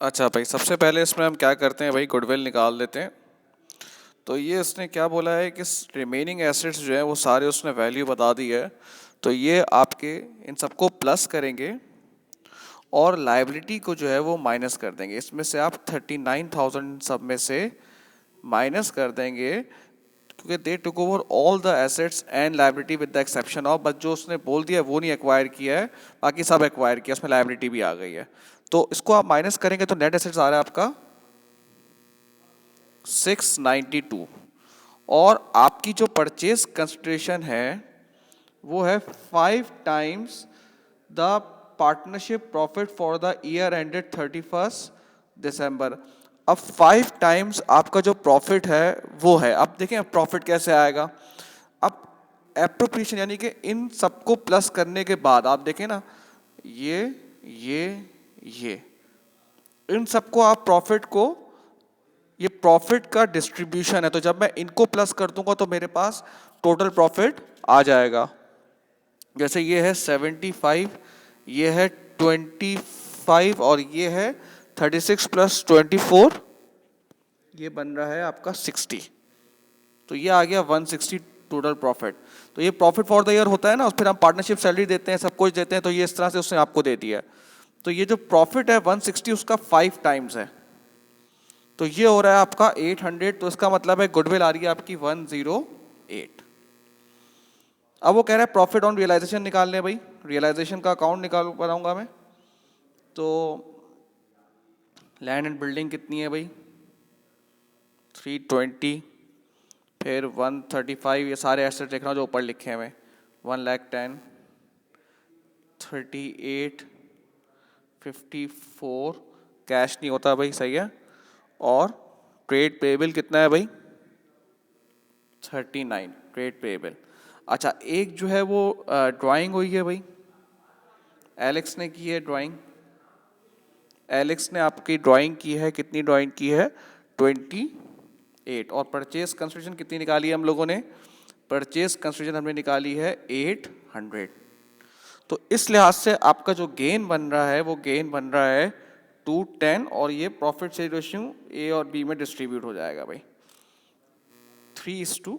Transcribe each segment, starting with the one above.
अच्छा भाई, सबसे पहले इसमें हम क्या करते हैं भाई, गुडविल निकाल देते हैं। तो ये इसने क्या बोला है कि रिमेनिंग एसेट्स जो है वो सारे उसने वैल्यू बता दी है। तो ये आपके इन सबको प्लस करेंगे और लाइबिलिटी को जो है वो माइनस कर देंगे। इसमें से आप 39,000 सब में से माइनस कर देंगे, क्योंकि they took over all the assets and liability with the exception of, बस जो उसने बोल दिया वो नहीं एक्वायर किया है, बाकी सब एक्वायर किया, उसमें लाइबिलिटी भी आ गई है। तो इसको आप माइनस करेंगे तो नेट एसेट्स आ रहा है आपका 692। और आपकी जो परचेज कंसिडरेशन है वो है 5 the partnership profit for the year ended 31 दिसंबर। अब 5 आपका जो प्रॉफिट है वो है। अब देखें प्रॉफिट कैसे आएगा। अब एप्रोप्रिएशन यानी कि इन सबको प्लस करने के बाद आप देखें ना, ये ये ये इन सबको आप प्रॉफिट को, ये प्रॉफिट का डिस्ट्रीब्यूशन है, तो जब मैं इनको प्लस कर दूंगा तो मेरे पास टोटल प्रॉफिट आ जाएगा। जैसे ये है 75, ये है 25 और ये है 36 प्लस 24, ये बन रहा है आपका 60। तो ये आ गया 160 टोटल प्रॉफिट। तो ये प्रॉफिट फॉर द ईयर होता है ना, फिर हम पार्टनरशिप सैलरी देते हैं, सब कुछ देते हैं, तो ये इस तरह से उसने आपको दे दिया है। तो ये जो प्रॉफिट है 160 उसका 5 टाइम्स है, तो ये हो रहा है आपका 800। तो इसका मतलब है गुडविल आ रही है आपकी 108। अब वो कह रहा है प्रॉफिट ऑन रियलाइजेशन निकालने भाई, रियलाइजेशन का अकाउंट निकाल बनाऊंगा मैं। तो लैंड एंड बिल्डिंग कितनी है भाई, 320, फिर 135, ये सारे एसेट देख रहा हूँ जो ऊपर लिखे हुए, 110, 38, 54, कैश नहीं होता भाई, सही है। और ट्रेड पेएबल कितना है भाई, 39 ट्रेड पेएबल। अच्छा, एक जो है वो ड्राइंग हुई है भाई, एलेक्स ने की है ड्राइंग। एलेक्स ने आपकी ड्राइंग की है, कितनी ड्राइंग की है, 28। और परचेज कंसिडरेशन कितनी निकाली है हम लोगों ने, परचेज कंसिडरेशन हमने निकाली है 800। तो इस लिहाज से आपका जो गेन बन रहा है वो गेन बन रहा है 210, और ये प्रॉफिट शेयर रेशियो ए और बी में डिस्ट्रीब्यूट हो जाएगा भाई 3:2।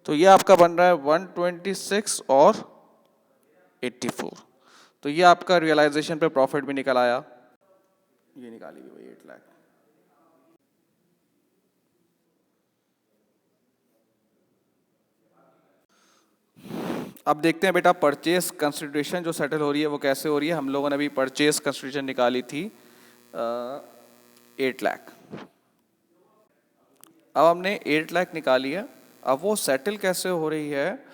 तो ये आपका बन रहा है 126 और 84। तो ये आपका रियलाइजेशन पे प्रॉफिट भी निकल आया, ये निकाली गई भाई 8 लाख। अब देखते हैं बेटा परचेस कंसिडरेशन जो सेटल हो रही है वो कैसे हो रही है। हम लोगों ने अभी परचेस कंसिडरेशन निकाली थी 8 लाख। अब हमने 8 लाख निकाली है, अब वो सेटल कैसे हो रही है,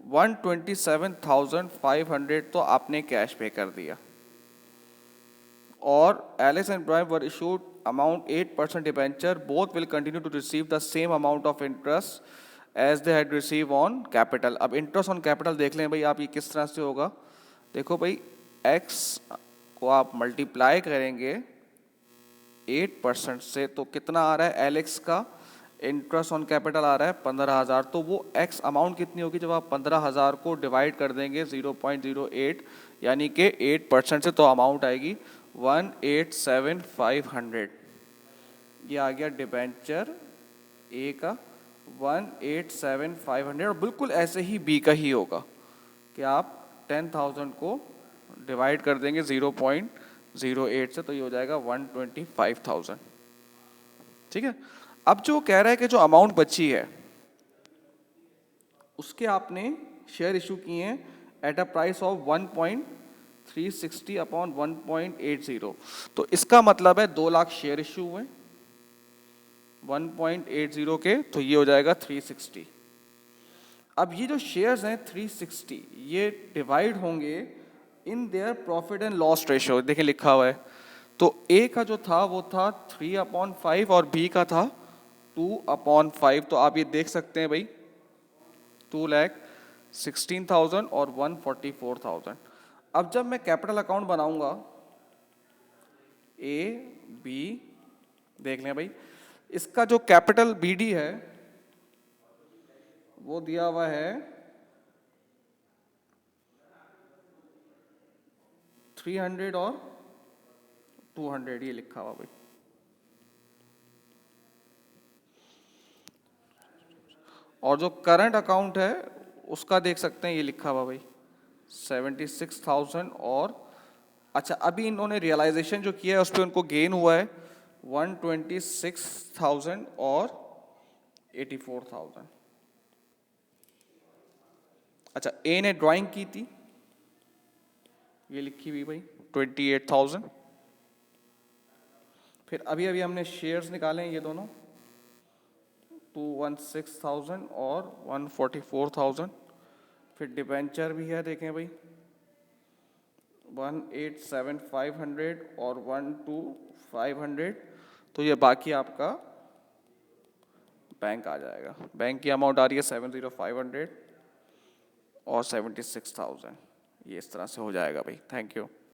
127,500 तो आपने कैश पे कर दिया, और Alice and Brian were issued amount 8% debenture, both will continue to receive the same amount of interest as they had receive on capital. अब इंटरेस्ट ऑन कैपिटल देख लें भाई आप, ये किस तरह से होगा। देखो भाई, एक्स को आप मल्टीप्लाई करेंगे 8% से, तो कितना आ रहा है, एलेक्स का इंटरेस्ट ऑन कैपिटल आ रहा है 15,000। तो वो एक्स अमाउंट कितनी होगी जब आप 15,000 को डिवाइड कर देंगे 0.08 यानी कि 8% से, तो अमाउंट आएगी 187,500। ये आ गया डिबेंचर ए का 187,500। और बिल्कुल ऐसे ही बी का ही होगा कि आप 10,000 को डिवाइड कर देंगे 0.08 से, तो ये हो जाएगा 125,000। ठीक है। अब जो कह रहा है कि जो अमाउंट बची है उसके आपने शेयर इशू किए हैं at a price of 1.360 upon 1.80। तो इसका मतलब है 2 लाख शेयर इशू हुए 1.80 के, तो ये हो जाएगा 360। अब ये जो शेयर्स हैं 360 ये डिवाइड होंगे in their profit and loss ratio, देखिए लिखा हुआ है। तो ए का जो था वो था 3/5 और बी का था 2/5। तो आप ये देख सकते हैं भाई 2,16,000 और 144,000। अब जब मैं कैपिटल अकाउंट बनाऊंगा ए बी, देख लें भाई, इसका जो कैपिटल बीडी है वो दिया हुआ है 300 और 200 ये लिखा हुआ भाई। और जो करंट अकाउंट है उसका देख सकते हैं, ये लिखा हुआ भाई 76,000 और अच्छा अभी इन्होंने रियलाइजेशन जो किया है उस पर उनको गेन हुआ है 126,000 और 84,000। अच्छा ए ने ड्राइंग की थी, ये लिखी हुई भाई 28,000। फिर अभी अभी हमने शेयर्स निकाले हैं ये दोनों 216,000 और 144,000। फिर डिबेंचर भी है देखें भाई 187,500 और 12,500। तो ये बाकी आपका बैंक आ जाएगा। बैंक की अमाउंट आ रही है 70,500 और 76,000। ये इस तरह से हो जाएगा भाई। Thank you.